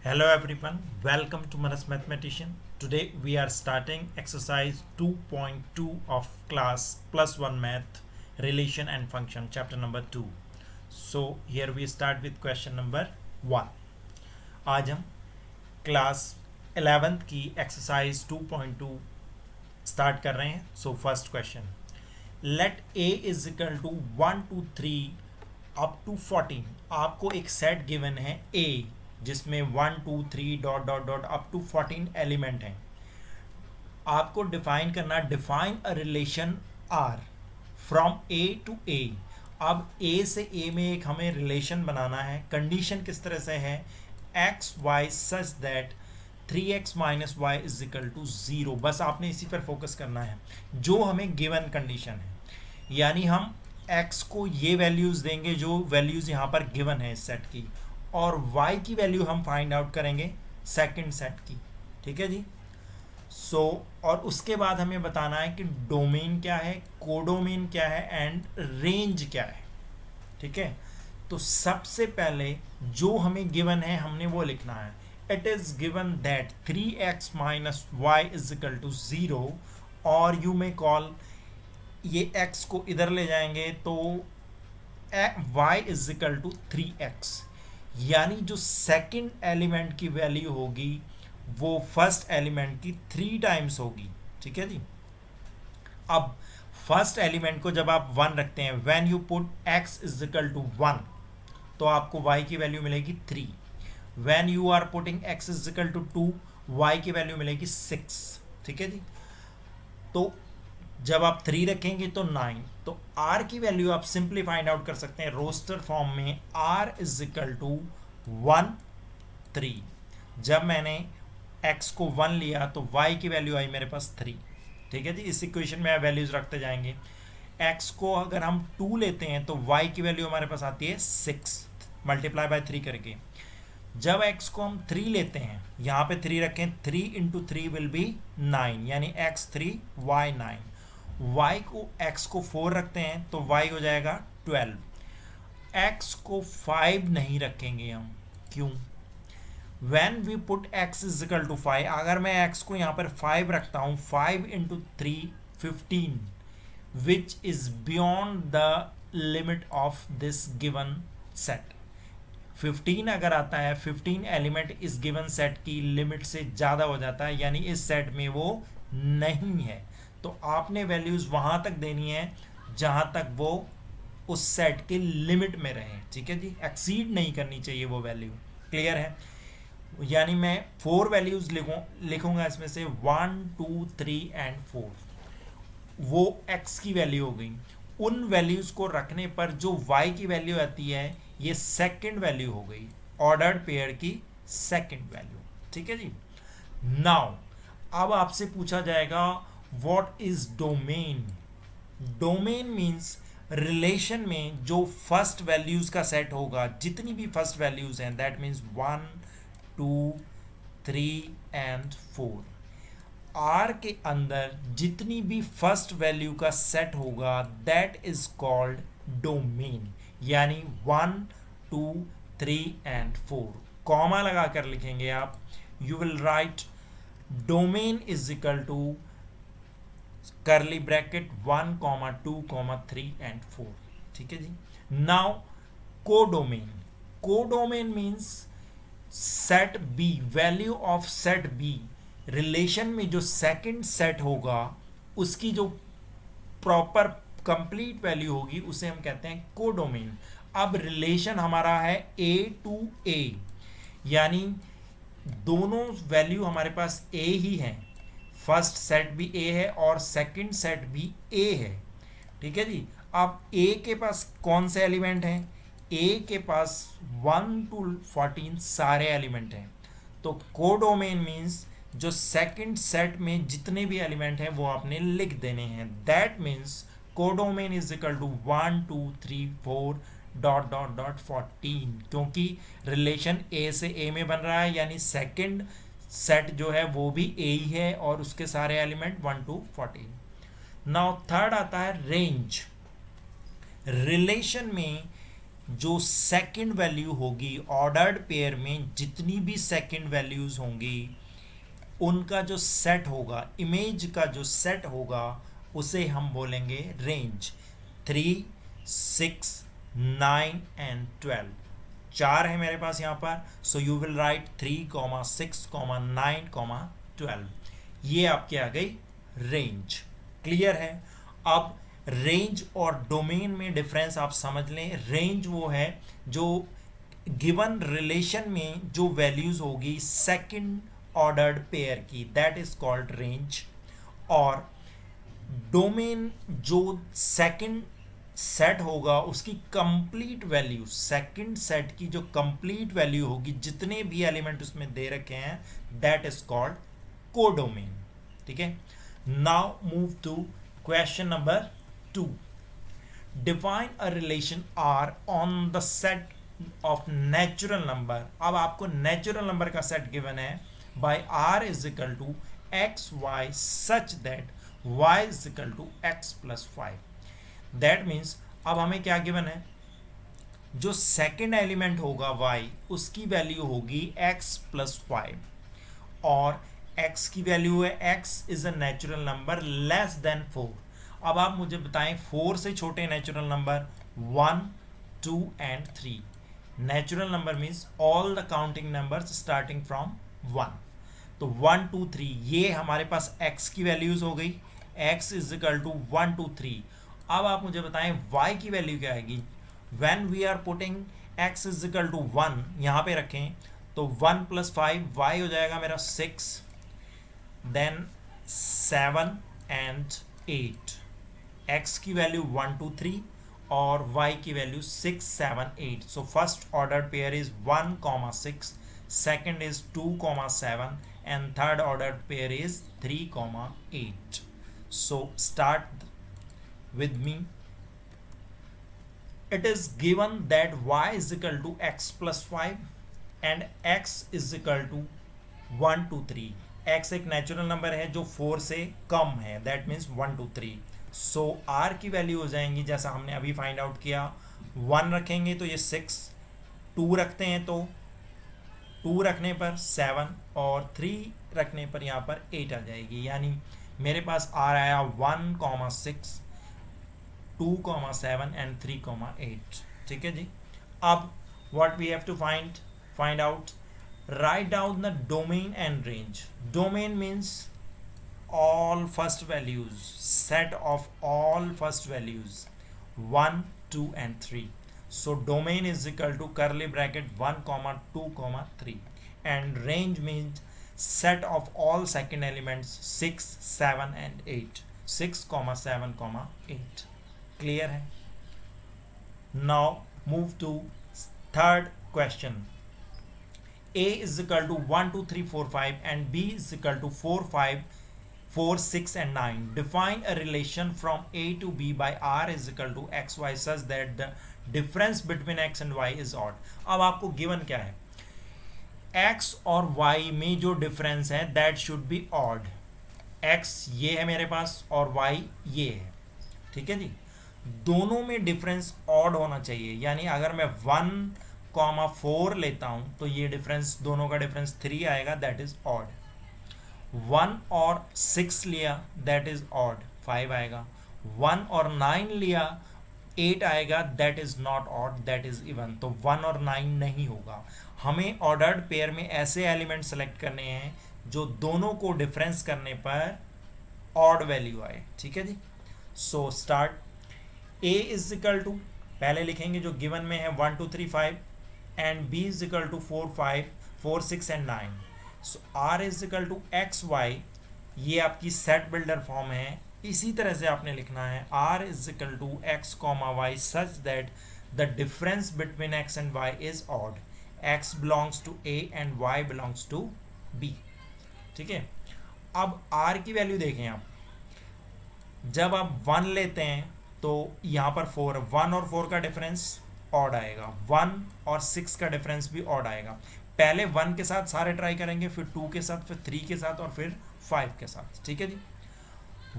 Hello everyone, welcome to Manas Mathematician. Today we are starting exercise 2.2 of class plus 1 math relation and function chapter number 2. So here we start with question number 1. आज हम class 11th की exercise 2.2 start कर रहे हैं. So first question, let a is equal to 1 2 3 up to 14. आपको एक set given है a जिसमें 1 2 3 dot dot dot up to 14 element हैं. आपको डिफाइन करना, define a relation R from A to A. अब ए से ए में एक हमें रिलेशन बनाना है. कंडीशन किस तरह से है, X Y such that 3x minus Y is equal to 0. बस आपने इसी पर फोकस करना है जो हमें गिवन कंडीशन है. यानी हम x को ये वैल्यूज़ देंगे जो वैल्यूज़ यहाँ पर गिवन है इस सेट की, और y की वैल्यू हम फाइंड आउट करेंगे सेकंड सेट की. ठीक है जी. और उसके बाद हमें बताना है कि डोमेन क्या है, कोडोमेन क्या है एंड रेंज क्या है. ठीक है. तो सबसे पहले जो हमें गिवन है हमने वो लिखना है. It is given that 3x minus Y is equal to 0, और यू में कॉल ये x को इधर ले जाएंगे तो y is equal to 3x. यानी जो सेकंड एलिमेंट की वैल्यू होगी वो फर्स्ट एलिमेंट की 3 टाइम्स होगी. ठीक है जी. अब फर्स्ट एलिमेंट को जब आप 1 रखते हैं, when you put x is equal to 1, तो आपको y की वैल्यू मिलेगी 3. When you are putting x is equal to 2, y की वैल्यू मिलेगी 6. ठीक है जी. तो जब आप 3 रखेंगे तो 9. तो r की वैल्यू आप सिंपली फाइंड आउट कर सकते हैं रोस्टर फॉर्म में. r is equal to 1 3. जब मैंने x को 1 लिया तो y की वैल्यू आई मेरे पास 3. ठीक है जी. इस इक्वेशन में आप वैल्यूज रखते जाएंगे. x को अगर हम 2 लेते हैं तो y की वैल्यू हमारे पास आती है 6 मल्टीप्लाई बाय 3 करके. जब x को हम 3 लेते हैं, यहाँ पे 3 रखें, 3 इंटू 3 विल बी 9, यानी x 3 y 9. y को x को 4 रखते हैं तो y हो जाएगा 12. x को 5 नहीं रखेंगे हम. क्यों? when we put x is equal to 5, अगर मैं x को यहाँ पर 5 रखता हूँ, 5 into 3 15, which is beyond the limit of this given set. 15 अगर आता है, 15 एलिमेंट इस गिवन सेट की लिमिट से ज़्यादा हो जाता है, यानी इस सेट में वो नहीं है. तो आपने वैल्यूज़ वहाँ तक देनी है जहाँ तक वो उस सेट के लिमिट में रहे. ठीक है जी. एक्सीड नहीं करनी चाहिए वो वैल्यू. क्लियर है? यानी मैं 4 वैल्यूज़ लिखूँगा इसमें से 1 2 3 एंड 4. वो x की वैल्यू हो गई. उन वैल्यूज़ को रखने पर जो y की वैल्यू आती है ये सेकंड वैल्यू हो गई, ऑर्डर्ड पेयर की सेकंड वैल्यू. ठीक है जी. नाउ अब आपसे पूछा जाएगा what is domain. Domain means relation में जो फर्स्ट वैल्यूज का सेट होगा, जितनी भी फर्स्ट वैल्यूज हैं, दैट मीन्स 1 2 3 एंड 4. आर के अंदर जितनी भी फर्स्ट वैल्यू का सेट होगा दैट इज कॉल्ड डोमेन. यानी 1 2 3 एंड 4 कॉमा लगा कर लिखेंगे आप. You will write domain is equal to curly bracket 1 2 3 and 4. ठीक है जी. Now codomain. Codomain means set B, value of set B, relation में जो सेकंड सेट होगा उसकी जो प्रॉपर कंप्लीट वैल्यू होगी उसे हम कहते हैं कोडोमेन. अब रिलेशन हमारा है a टू a, यानी दोनों वैल्यू हमारे पास a ही हैं. फर्स्ट सेट भी a है और सेकंड सेट भी a है. ठीक है जी. अब a के पास कौन से एलिमेंट हैं? a के पास 1 to 14 सारे एलिमेंट हैं. तो कोडोमेन मीन्स जो सेकंड सेट में जितने भी एलिमेंट हैं वो आपने लिख देने हैं. That means codomain is equal to 1 2 3 4 dot dot dot 14, क्योंकि रिलेशन a से a में बन रहा है, यानी सेकंड सेट जो है वो भी a ही है और उसके सारे एलिमेंट 1 to 14. नाउ थर्ड आता है रेंज. रिलेशन में जो सेकंड वैल्यू होगी ऑर्डर्ड पेयर में, जितनी भी सेकंड वैल्यूज होंगी उनका जो सेट होगा, इमेज का जो सेट होगा, उसे हम बोलेंगे रेंज। 3, 6, 9 एंड 12, चार है मेरे पास यहाँ पर। So you will right 3, 6, 9, 12। ये आपके आ गई रेंज। क्लियर है? अब रेंज और डोमेन में डिफरेंस आप समझ लें। रेंज वो है जो गिवन रिलेशन में जो वैल्यूज होगी सेकंड ऑर्डर्ड पेयर की, दैट इज कॉल्ड रेंज। और डोमेन जो सेकंड सेट होगा उसकी कंप्लीट वैल्यू, सेकंड सेट की जो कंप्लीट वैल्यू होगी, जितने भी एलिमेंट उसमें दे रखे हैं, दैट इज कॉल्ड कोडोमेन। ठीक है? Now move to question number 2। Define a relation R on the set of natural number. अब आपको नेचुरल नंबर का सेट गिवन है by R is equal to x Y such that y is equal to x plus 5। That means अब हमें क्या given है, जो second element होगा y, उसकी वैल्यू होगी x प्लस 5, और x की वैल्यू है x is a natural number less than 4। अब आप मुझे बताएं 4 से छोटे natural number 1, 2 and 3। Natural number means all the counting numbers starting from 1। तो 1, 2, 3 ये हमारे पास x की वैल्यूज हो गई, x इज इक्वल टू 1, 2, 3। अब आप मुझे बताएं y की वैल्यू क्या आएगी। When we are putting x is equal to 1 यहाँ पे रखें, तो 1 प्लस 5 y हो जाएगा मेरा 6, देन 7 एंड 8। x की वैल्यू 1, 2, 3 और y की value 6, 7, 8। So first order pair is 1, 6, second is 2, 7 and third ordered pair is 3, 8. So start with me. It is given that y is equal to x plus 5 and x is equal to 1, 2, 3. x एक natural number है जो 4 से कम है, that means 1, 2, 3। So r की value हो जाएंगी जैसा हमने अभी फाइंड आउट किया, 1 रखेंगे तो ये 6, 2 रखते हैं तो 2 रखने पर 7 और 3 रखने पर यहाँ पर 8 आ जाएगी। यानी मेरे पास आ आया 1, 6, 2, 7 एंड 3, 8। ठीक है जी? अब what we have to find out, right down the domain and range. Domain means all first values, set of all first values 1, 2 and 3. So domain is equal to curly bracket 1, 2, 3, and range means set of all second elements 6, 7 and 8. 6, 7, 8. Clear hai? Now move to third question. A is equal to 1, 2, 3, 4, 5 and B is equal to 4, 5, 4, 6 and 9. Define a relation from A to B by R is equal to x, y such that the difference between x and y is odd. अब आपको given क्या है, x और y में जो difference है that should be odd. x ये है मेरे पास और y ये है। ठीक है जी? दोनों में difference odd होना चाहिए। यानी अगर मैं 1, 4 लेता हूँ तो ये difference, दोनों का difference 3 आएगा, that is odd। 1 और 6 लिया दैट इज ऑड, 5 आएगा। 1 और 9 लिया 8 आएगा, that is not odd, that is even. तो 1 और 9 नहीं होगा। हमें ऑर्डर्ड पेयर में ऐसे एलिमेंट सेलेक्ट करने हैं जो दोनों को डिफरेंस करने पर ऑड वैल्यू आए। ठीक है जी? So start. A is equal to, पहले लिखेंगे जो गिवन में है 1, 2, 3, 5 and B is equal to 4, 5, 4, 6 and 9। So R is equal to x y, ये आपकी सेट बिल्डर फॉर्म है। इसी तरह से आपने लिखना है R is equal to x comma y such that the difference between x and y is odd, x belongs to A and y belongs to B. ठीक है? अब आर की वैल्यू देखें आप, जब आप 1 लेते हैं तो यहाँ पर 4, 1 और 4 का डिफरेंस ऑड आएगा, 1 और 6 का डिफरेंस भी ऑड आएगा। पहले 1 के साथ सारे ट्राई करेंगे, फिर 2 के साथ, फिर 3 के साथ और फिर 5 के साथ। ठीक है जी?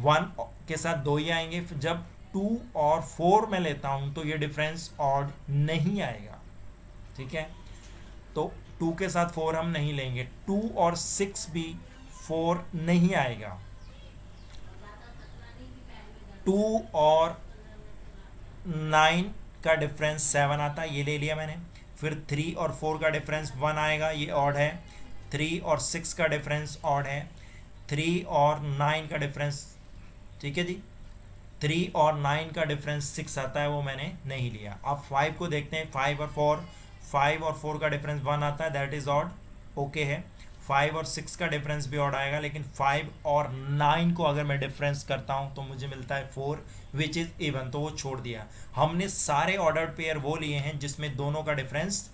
1 के साथ 2 ही आएंगे, फिर जब 2 और 4 में लेता हूं तो ये डिफरेंस ऑड नहीं आएगा, ठीक है। तो 2 के साथ 4 हम नहीं लेंगे, 2 और 6 भी 4 नहीं आएगा, 2 और 9 का डिफरेंस 7 आता है, ये ले लिया मैंने। फिर 3 और 4 का डिफरेंस 1 आएगा, ये ऑड है। 3 और 6 का डिफरेंस ऑड है। 3 और 9 का डिफरेंस, ठीक है जी, 3 और 9 का डिफरेंस 6 आता है, वो मैंने नहीं लिया। अब 5 को देखते हैं, 5 और 4, 5 और 4 का डिफरेंस 1 आता है, दैट इज ऑड, ओके है। 5 और 6 का डिफरेंस भी ऑड आएगा, लेकिन 5 और 9 को अगर मैं डिफरेंस करता हूं तो मुझे मिलता है 4 विच इज इवन, तो वो छोड़ दिया। हमने सारे ऑर्डर्ड पेयर वो लिए हैं जिसमें दोनों का डिफरेंस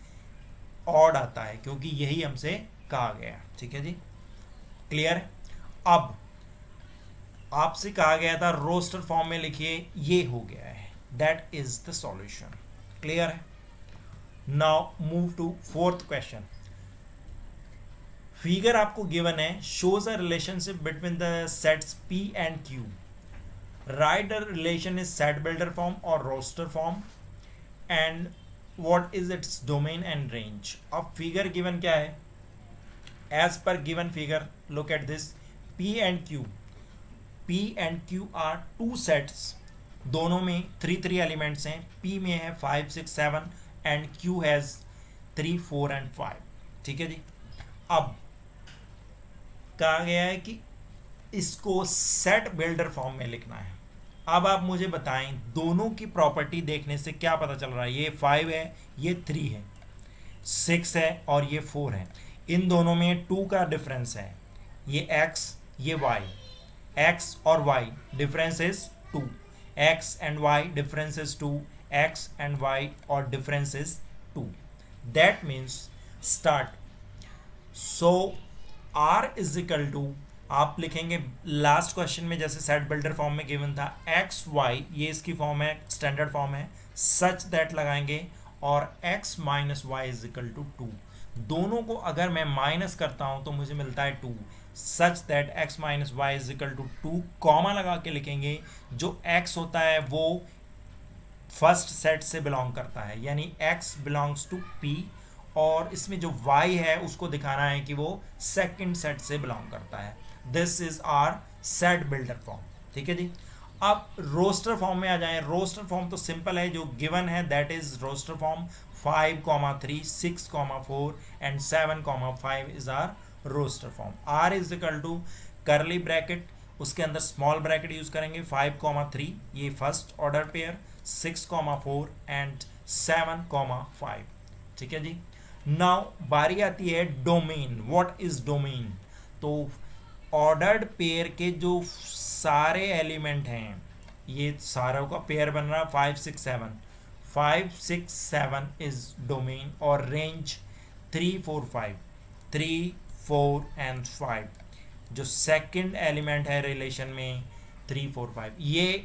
ऑड आता है, क्योंकि यही हमसे कहा गया, ठीक है जी, क्लियर। अब आपसे कहा गया था रोस्टर फॉर्म में लिखिए, ये हो गया है, that is the solution, clear है। Now move to fourth question. Figure आपको गिवन है, shows a relationship between the sets P and Q। Write the relation is set builder form और roster form, and what is its domain and range. अब figure given क्या है, as per given figure look at this, P and Q, P and Q are two sets, दोनों में 3 elements हैं। P में है 5 6 7 and Q has 3 4 and 5, ठीक है जी। अब कहा गया है कि इसको सेट बिल्डर फॉर्म में लिखना है। अब आप मुझे बताएं, दोनों की प्रॉपर्टी देखने से क्या पता चल रहा है, ये 5 है, ये 3 है, 6 है और ये 4 है। इन दोनों में 2 का डिफरेंस है, ये x ये y, x और y difference is 2, x and y difference is 2, x and y और difference is 2, that means start. So r is equal to, आप लिखेंगे लास्ट क्वेश्चन में जैसे सेट बिल्डर फॉर्म में गिवन था, x y, ये इसकी फॉर्म है, स्टैंडर्ड फॉर्म है, सच दैट लगाएंगे, और x minus Y is equal to 2। दोनों को अगर मैं माइनस करता हूं तो मुझे मिलता है 2, such that x minus Y is equal to 2, comma लगा के लिखेंगे। जो x होता है वो फर्स्ट सेट से बिलोंग करता है, यानी x बिलोंग्स टू p, और इसमें जो y है उसको दिखाना है कि वो सेकंड सेट से बिलोंग करता है। This is R set builder form, ठीक है जी। अब रोस्टर फॉर्म में आ जाएं। रोस्टर फॉर्म तो सिंपल है, जो गिवन है that is roster form, 5, 3, 6, 4 and 7, 5 is R roster form. r is equal to curly bracket, उसके अंदर स्मॉल ब्रैकेट यूज करेंगे, 5, 3 ये फर्स्ट ऑर्डर पेयर, 6, 4 एंड 7, 5, ठीक है जी। नाउ बारी आती है डोमेन। What is domain? तो ऑर्डर्ड पेयर के जो सारे एलिमेंट हैं, ये सारों का पेयर बन रहा है 5 6 7 इज डोमेन, और रेंज 3 4 5, 3 4 एंड 5। जो सेकंड एलिमेंट है रिलेशन में 3 4 5, ये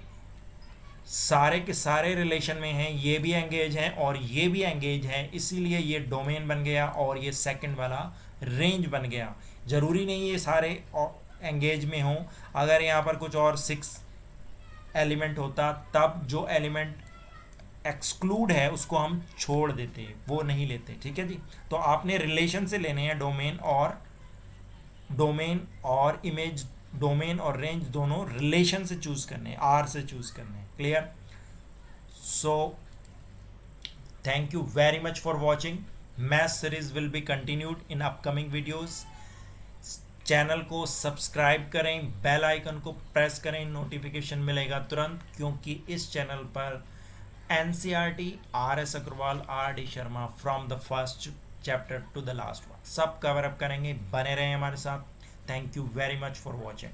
सारे के सारे रिलेशन में हैं, ये भी एंगेज हैं और ये भी एंगेज हैं, इसीलिए ये डोमेन बन गया और ये सेकंड वाला रेंज बन गया। जरूरी नहीं ये सारे एंगेज में हों, अगर यहाँ पर कुछ और 6 एलिमेंट होता तब जो एलिमेंट एक्सक्लूड है उसको हम छोड़ देते, वो नहीं लेते, ठीक है जी। तो आपने रिलेशन से लेने हैं डोमेन और इमेज, डोमेन और रेंज दोनों रिलेशन से चूज करने हैं, आर से चूज करने हैं, clear. So thank you very much for watching. Math series will be continued in upcoming videos. Channel को सब्सक्राइब करें, बेल आइकन को प्रेस करें, नोटिफिकेशन मिलेगा तुरंत, क्योंकि इस चैनल पर NCERT, RS Agarwal, RD Sharma from the first chapter to the last one सब कवर अप करेंगे। बने रहें हमारे साथ। Thank you very much for watching.